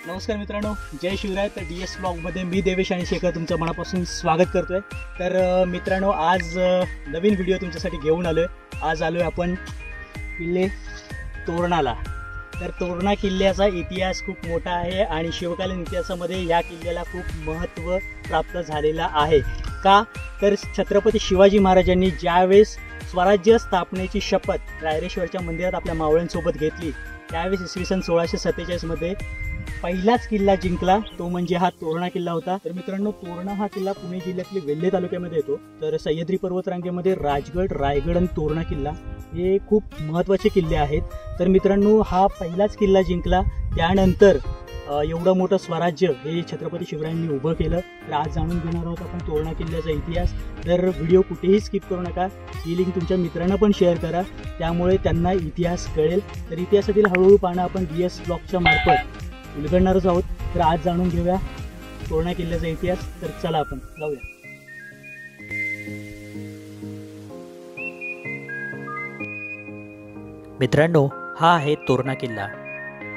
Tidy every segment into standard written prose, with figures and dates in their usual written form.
नमस्कार मित्रांनो, जय शिवराय। तर DS ब्लॉगमध्ये मी देवेश आणि शेखर तुमचं मनापासून स्वागत करतोय। तर मित्रांनो, आज नवीन व्हिडिओ तुमच्यासाठी घेऊन आलोय। आज आलोय आपण किल्ले तोरणाला। तर तोरणा किल्ल्याचा इतिहास खूप मोठा आहे आणि शिवकालीन इतिहासामध्ये या किल्ल्याला खूप महत्त्व प्राप्त झालेला आहे। का तर छत्रपती शिवाजी महाराजांनी ज्यावेळेस स्वराज्य स्थापनेची शपथ रायरेश्वरच्या मंदिरात आपल्या मावळ्यांसोबत घेतली, त्यावेळेस इसवी सन 1647 मध्ये पहिलाच किल्ला जिंकला, तो म्हणजे हा तोरणा किल्ला होता। तर मित्रांनो, तोरणा हा किल्ला पुणे जिल्ह्यातील वेल्हे तालुक्यामध्ये येतो। तर सह्याद्री पर्वतरांगेमध्ये राजगड, रायगड आणि तोरणा किल्ला हे खूप महत्त्वाचे किल्ले आहेत। तर मित्रांनो, हा पहिलाच किल्ला जिंकला, त्यानंतर एवढं मोठं स्वराज्य हे छत्रपती शिवरायांनी उभं केलं। तर आज जाणून घेणार आहोत आपण तोरणा किल्ल्याचा इतिहास। तर व्हिडिओ कुठेही स्किप करू नका, ही लिंक तुमच्या मित्रांना पण शेअर करा, त्यामुळे त्यांना इतिहास कळेल। तर इतिहासातील हळूहळू पानं आपण DS ब्लॉगच्या मार्फत उलगडणारच आहोत। तर आज जाणून घेऊया तोरणा किल्ल्याचा इतिहास। तर चला आपण जाऊया। मित्रांनो, हा आहे तोरणा किल्ला।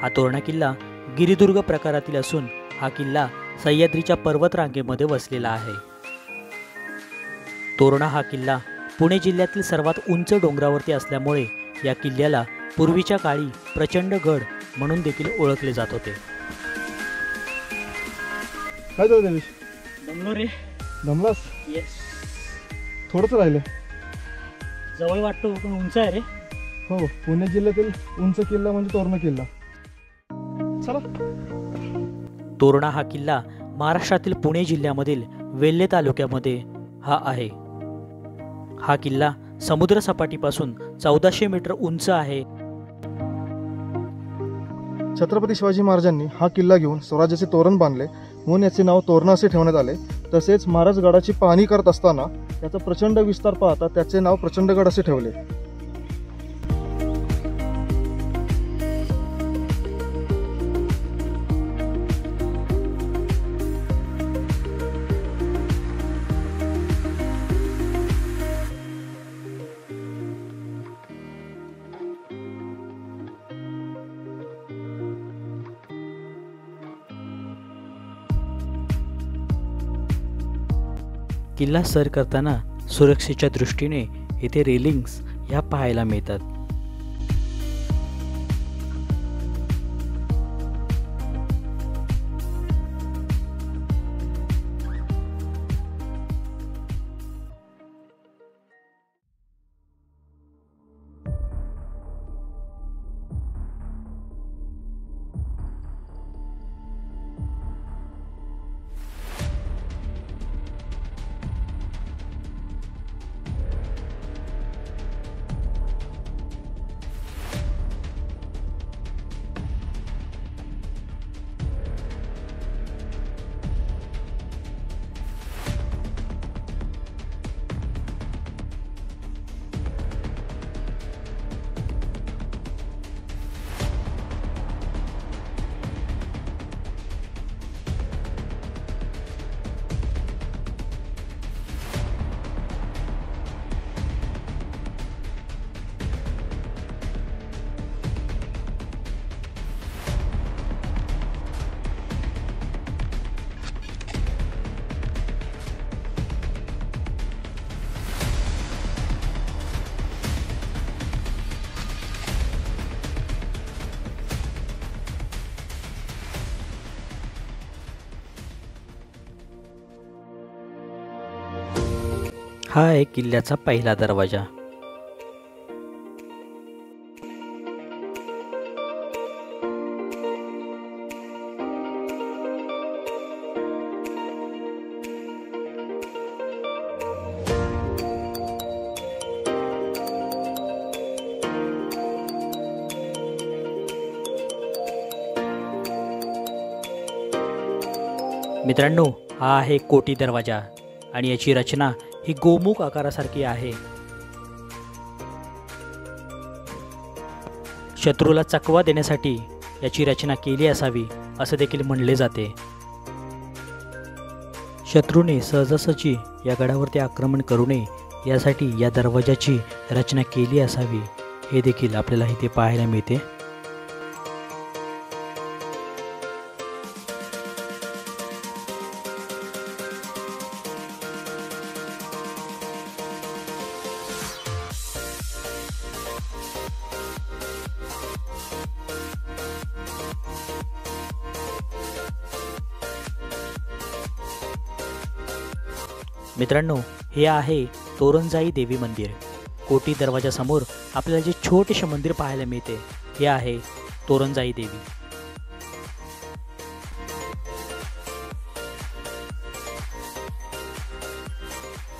हा तोरणा किल्ला गिरिदुर्ग प्रकारातील असून हा किल्ला सह्याद्रीच्या पर्वतरांगेमध्ये वसलेला आहे। तोरणा हा किल्ला पुणे जिल्ह्यातील सर्वात उंच डोंगरावरती असल्यामुळे या किल्ल्याला पूर्वीच्या काळी प्रचंड गड म्हणून देखील ओळखले जात होते। काय झालं देवेश? दमलो रे। दमलास? येस, थोडंच राहिलं। जवळ वाटतो पण उंच आहे रे। हो, पुणे जिल्ह्यातील उंच किल्ला म्हणजे तोरणा किल्ला। चला। तोरणा हा किल्ला महाराष्ट्रातील पुणे जिल्ह्यामधील वेल्हे तालुक्यामध्ये हा आहे। हा किल्ला समुद्र सपाटीपासून 1400 मीटर उंच आहे। छत्रपती शिवाजी महाराजांनी हा किल्ला घेऊन स्वराज्याचे तोरण बांधले म्हणून याचे नाव तोरणा असे ठेवण्यात आले। तसेच महाराज गडाची पाहणी करत असताना त्याचा प्रचंड विस्तार पाहता त्याचे नाव प्रचंडगड असे ठेवले। किल्ला सर करताना सुरक्षेच्या दृष्टीने येथे रेलिंग्स ह्या पाहायला मिळतात। हा आहे किल्ल्याचा पहिला दरवाजा। मित्रांनो, हा आहे कोटी दरवाजा आणि याची रचना ही गोमुख आकारासारखी आहे। शत्रूला चकवा देण्यासाठी याची रचना केली असावी असे देखील म्हणले जाते। शत्रूने सहजासहजी या गडावरती आक्रमण करू नये यासाठी या दरवाजाची रचना केली असावी हे देखील आपल्याला इथे पाहायला मिळते। मित्रांनो, हे आहे तोरणजाई देवी मंदिर. कोटी दरवाजासमोर आपल्याला जे छोटेसे मंदिर पाहायला मिळते हे आहे तोरणजाई देवी.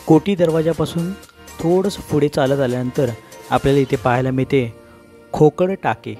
कोटी दरवाजापासून थोडंसं पुढे चालत आल्यानंतर आपल्याला इथे पाहायला मिळते खोकड टाके.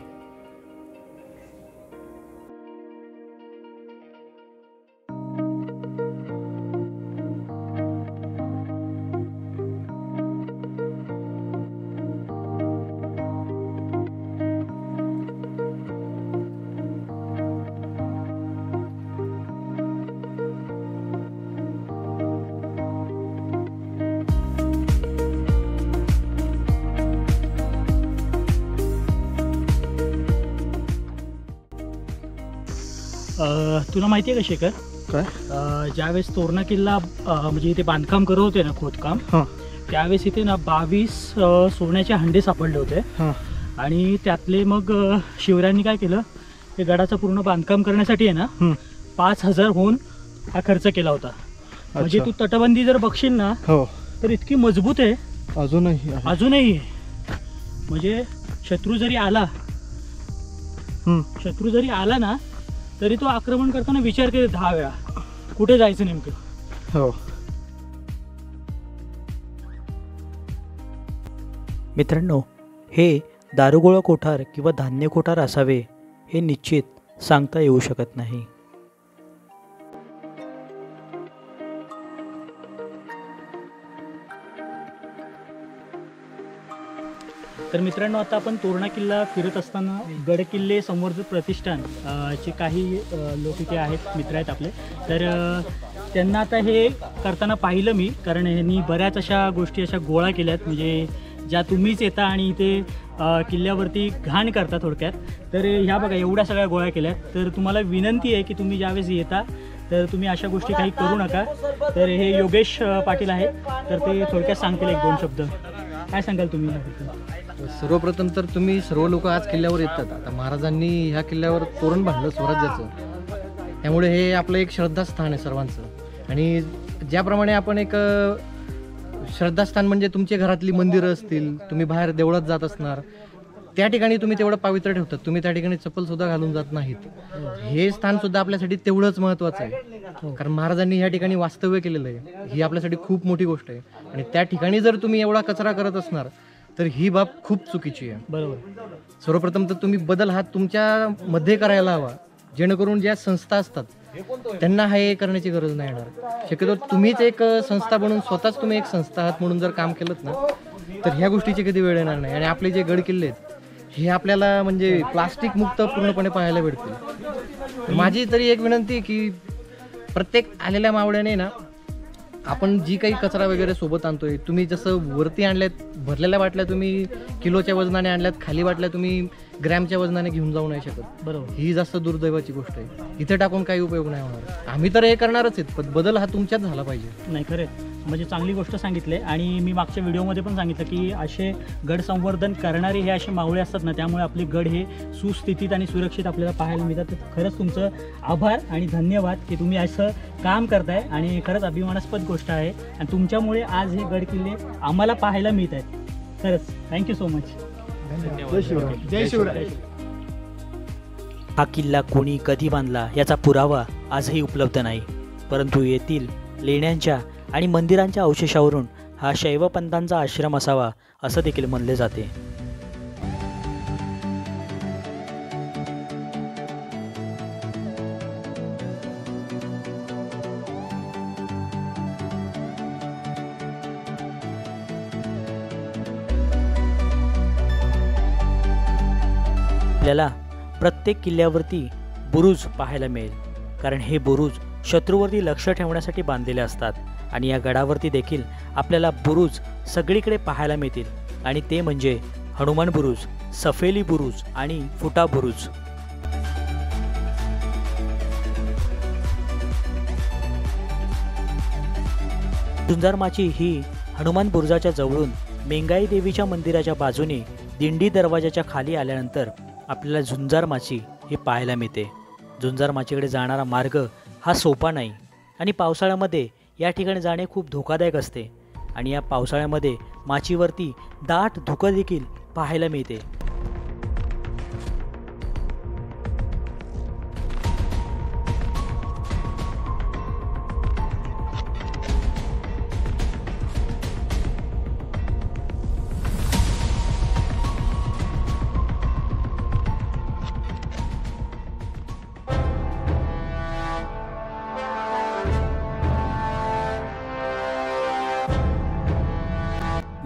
तुला माहिती आहे का शेखर, काय ज्यावेळेस तोरणा किल्ला म्हणजे इथे बांधकाम करत होते ना, खोदकाम, हां त्यावेळेस इथे ना 22 सोन्याचे हंडे सापडले होते. हां आणि त्यातले मग शिवरायांनी काय केलं, हे गडाचं पूर्ण बांधकाम करण्यासाठी आहे ना 5,000 होऊन हा खर्च केला होता. म्हणजे तू तटबंदी जर बघशील ना हो तर इतकी मजबूत आहे अजूनही आहे. अजूनही. म्हणजे शत्रू जरी आला ना तरी तो आक्रमण करताना विचार केले 10 वेळा कुठे जायचं नेमकं. हो मित्रांनो, हे दारुगोळा कोठार किंवा धान्य कोठार असावे हे निश्चित सांगता येऊ शकत नाही. तर मित्रांनो, आता आपण तोरणा किल्ला फिरत असताना गडकिल्ले संवर्धन प्रतिष्ठान चे काही लोक इथे आहेत, मित्र आहेत आपले. तर त्यांना आता हे करताना पाहिलं मी, कारण ह्यांनी बऱ्याच अशा गोष्टी अशा गोळा केल्यात, म्हणजे ज्या तुम्हीच येता आणि इथे किल्ल्यावरती घाण करता थोडक्यात. तर ह्या बघा एवढ्या सगळ्या गोळा केल्यात. तर तुम्हाला विनंती आहे की तुम्ही ज्यावेळेस येता तर तुम्ही अशा गोष्टी काही करू नका. तर हे योगेश पाटील आहेत, तर ते थोडक्यात सांगतील 1-2 शब्द. काय सांगाल तुम्ही याबद्दल? सर्वप्रथम तर तुम्ही सर्व लोक आज किल्ल्यावर येतात. आता महाराजांनी ह्या किल्ल्यावर तोरण बांधलं स्वराज्याचं, त्यामुळे हे आपलं एक श्रद्धास्थान आहे सर्वांचं. आणि ज्याप्रमाणे आपण एक श्रद्धास्थान म्हणजे तुमच्या घरातली मंदिरं असतील, तुम्ही बाहेर देवळात जात असणार, त्या ठिकाणी तुम्ही तेवढं पवित्र ठेवतात, तुम्ही त्या ठिकाणी चप्पलसुद्धा घालून जात नाहीत. हे स्थानसुद्धा आपल्यासाठी तेवढंच महत्त्वाचं आहे, कारण महाराजांनी ह्या ठिकाणी वास्तव्य केलेलं आहे. ही आपल्यासाठी खूप मोठी गोष्ट आहे. आणि त्या ठिकाणी जर तुम्ही एवढा कचरा करत असणार तर ही बाब खूप चुकीची आहे. बरोबर. सर्वप्रथम तर तुम्ही बदल हा तुमच्या मध्ये करायला हवा, जेणेकरून ज्या संस्था असतात त्यांना हे करण्याची गरज नाही येणार. शक्यतो तुम्हीच एक संस्था बनून स्वतःच तुम्ही एक संस्था आहात म्हणून जर काम केलं ना तर ह्या गोष्टीची कधी वेळ येणार नाही. आणि आपले जे गड किल्ले आहेत हे आपल्याला म्हणजे प्लास्टिक मुक्त पूर्णपणे पाहायला भेटतील. माझी तरी एक विनंती की प्रत्येक आलेल्या मावळ्याने ना, आपण जी काही कचरा वगैरे सोबत आणतोय, तुम्ही जसं वरती आणल्यात भरलेल्या बाटल्या तुम्ही किलोच्या वजनाने आणल्यात, खाली बाटल्या तुम्ही ग्रॅमच्या वजनाने घेऊन जाऊ नाही शकत. बरोबर. ही जास्त दुर्दैवाची गोष्ट आहे. इथे टाकून काही उपयोग नाही होणार. आम्ही तर हे करणारच आहेत, पण बदल हा तुमच्यात झाला पाहिजे. नाही, खरे म्हणजे चांगली गोष्ट सांगितली. आणि मी मागच्या व्हिडिओमध्ये पण सांगितलं की असे गड संवर्धन करणारे हे असे मावळे असतात ना, त्यामुळे आपले गड हे सुस्थितीत आणि सुरक्षित आपल्याला पाहायला मिळतात. तर खरंच तुमचं आभार आणि धन्यवाद की तुम्ही असं काम करताय. आणि खरंच अभिमानास्पद गोष्ट आहे, आणि तुमच्यामुळे आज हे गड किल्ले आम्हाला पाहायला मिळत आहेत. खरंच थँक्यू सो मच. जय शिवराय. हा किल्ला कोणी कधी बांधला याचा पुरावा आजही उपलब्ध नाही, परंतु येथील लेण्यांच्या आणि मंदिरांच्या अवशेषावरून हा शैवपंथांचा आश्रम असावा असं देखील म्हणले जाते. आपल्याला प्रत्येक किल्ल्यावरती बुरुज पाहायला मिळेल, कारण हे बुरुज शत्रूवरती लक्ष ठेवण्यासाठी बांधलेले असतात. आणि या गडावरती देखील आपल्याला बुरुज सगळीकडे पाहायला मिळतील, आणि ते म्हणजे हनुमान बुरुज, सफेली बुरुज आणि फुटा बुरुज. झुंजारमाची ही हनुमान बुरुजाच्या जवळून मेंगाई देवीच्या मंदिराच्या बाजूने दिंडी दरवाजाच्या खाली आल्यानंतर आपल्याला झुंजारमाची हे पाहायला मिळते. झुंजारमाचीकडे जाणारा मार्ग हा सोपा नाही, आणि पावसाळ्यामध्ये या ठिकाणी जाणे खूप धोकादायक असते आणि या पावसाळ्यामध्ये माचीवरती दाट धुकं देखील पाहायला मिळते.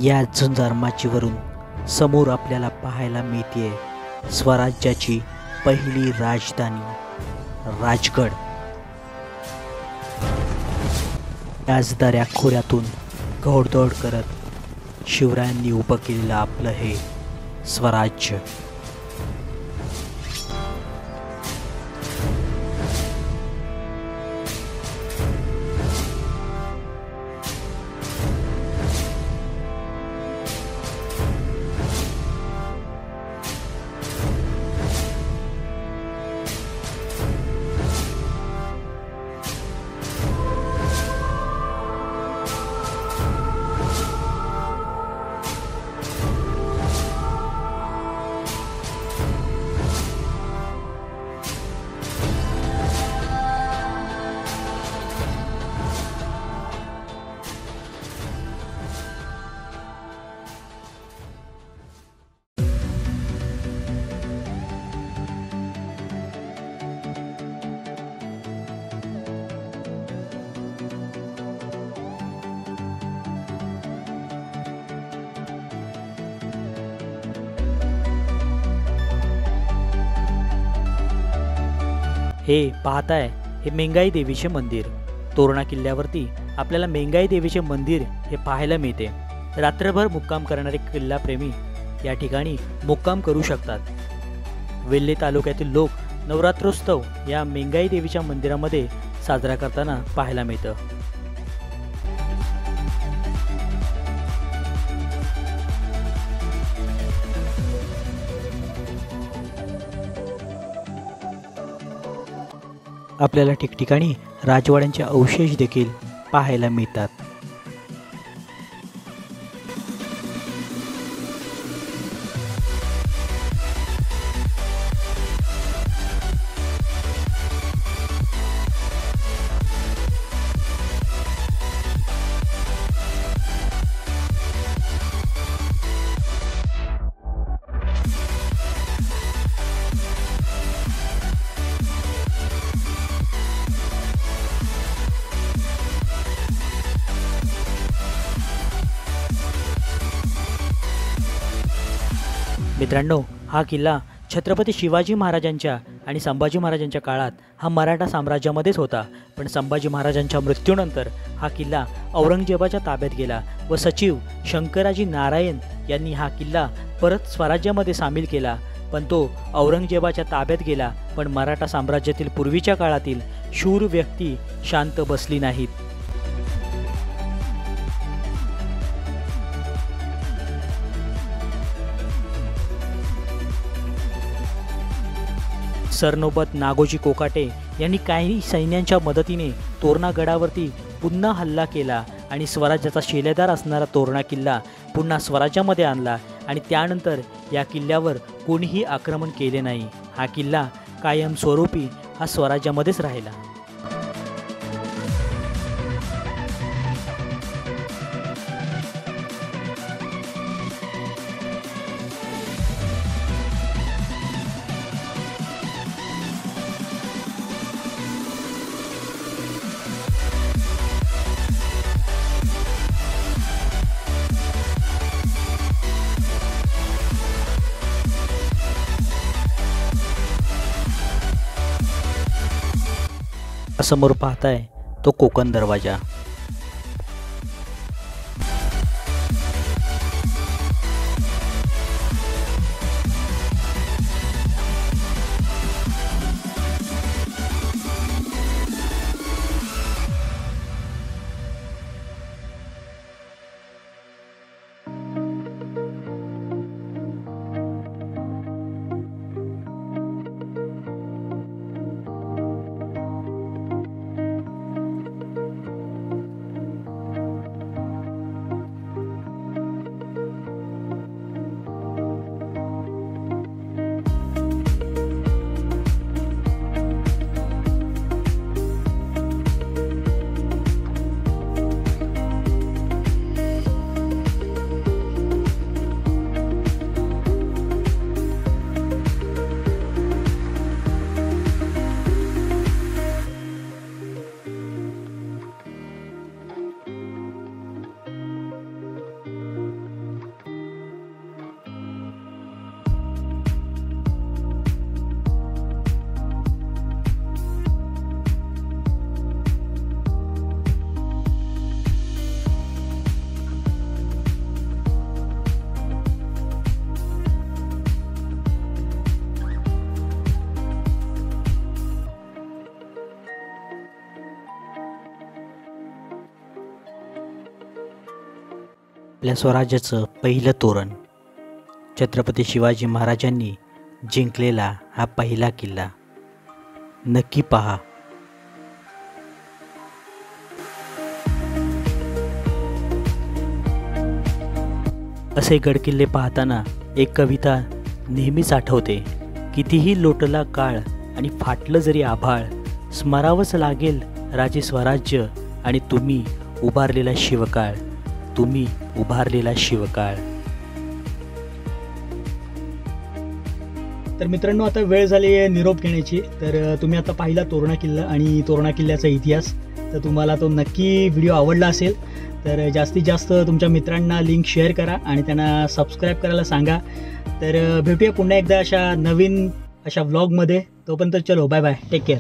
या झुंजार माचीवरून समोर आपल्याला पाहायला मिळते स्वराज्याची पहिली राजधानी राजगड. याच दऱ्या खोऱ्यातून घोडदौड करत शिवरायांनी उभं केलेलं आपलं हे स्वराज्य. हे पाहताय हे मेंगाई देवीचे मंदिर. तोरणा किल्ल्यावरती आपल्याला मेंगाई देवीचे मंदिर हे पाहायला मिळते. रात्रभर मुक्काम करणारे किल्लाप्रेमी या ठिकाणी मुक्काम करू शकतात. वेल्हे तालुक्यातील लोक नवरात्रोत्सव या मेंगाई देवीच्या मंदिरामध्ये साजरा करताना पाहायला मिळतं. आपल्याला ठिकठिकाणी राजवाड्यांचे अवशेष देखील पाहायला मिळतात. मित्रांनो, हा किल्ला छत्रपती शिवाजी महाराजांच्या आणि संभाजी महाराजांच्या काळात हा मराठा साम्राज्यामध्येच होता. पण संभाजी महाराजांच्या मृत्यूनंतर हा किल्ला औरंगजेबाच्या ताब्यात गेला व सचिव शंकराजी नारायण यांनी हा किल्ला परत स्वराज्यामध्ये सामील केला. पण तो औरंगजेबाच्या ताब्यात गेला. पण मराठा साम्राज्यातील पूर्वीच्या काळातील शूर व्यक्ती शांत बसली नाहीत. सरनोबत नागोजी कोकाटे यांनी काही सैन्यांच्या मदतीने तोरणा गडावरती पुन्हा हल्ला केला आणि स्वराज्याचा शिलेदार असणारा तोरणा किल्ला पुन्हा स्वराज्यामध्ये आणला आणि त्यानंतर या किल्ल्यावर कोणीही आक्रमण केले नाही. हा किल्ला कायमस्वरूपी हा स्वराज्यामध्येच राहिला. समोर पाहताय तो कोकण दरवाजा. आपल्या स्वराज्याचं पहिलं तोरण. छत्रपती शिवाजी महाराजांनी जिंकलेला हा पहिला किल्ला. नक्की पहा. असे गडकिल्ले पाहताना एक कविता नेहमीच आठवते. कितीही लोटला काळ आणि फाटलं जरी आभाळ, स्मरावंच लागेल राजे स्वराज्य आणि तुम्ही उभारलेला शिवकाळ, तुम्ही उभारलेला शिवकाळ. तर मित्रांनो, आता वेळ झाली आहे निरोप घेण्याची. तर तुम्ही आता पाहिला तोरणा किल्ला आणि तोरणा किल्ल्याचा इतिहास. तर तुम्हाला तो नक्की व्हिडिओ आवडला असेल तर जास्तीत जास्त तुमच्या मित्रांना लिंक शेअर करा आणि त्यांना सबस्क्राईब करायला सांगा. तर भेटूया पुन्हा एकदा अशा नवीन व्लॉगमध्ये. तोपर्यंत चलो, बाय बाय, टेक केअर.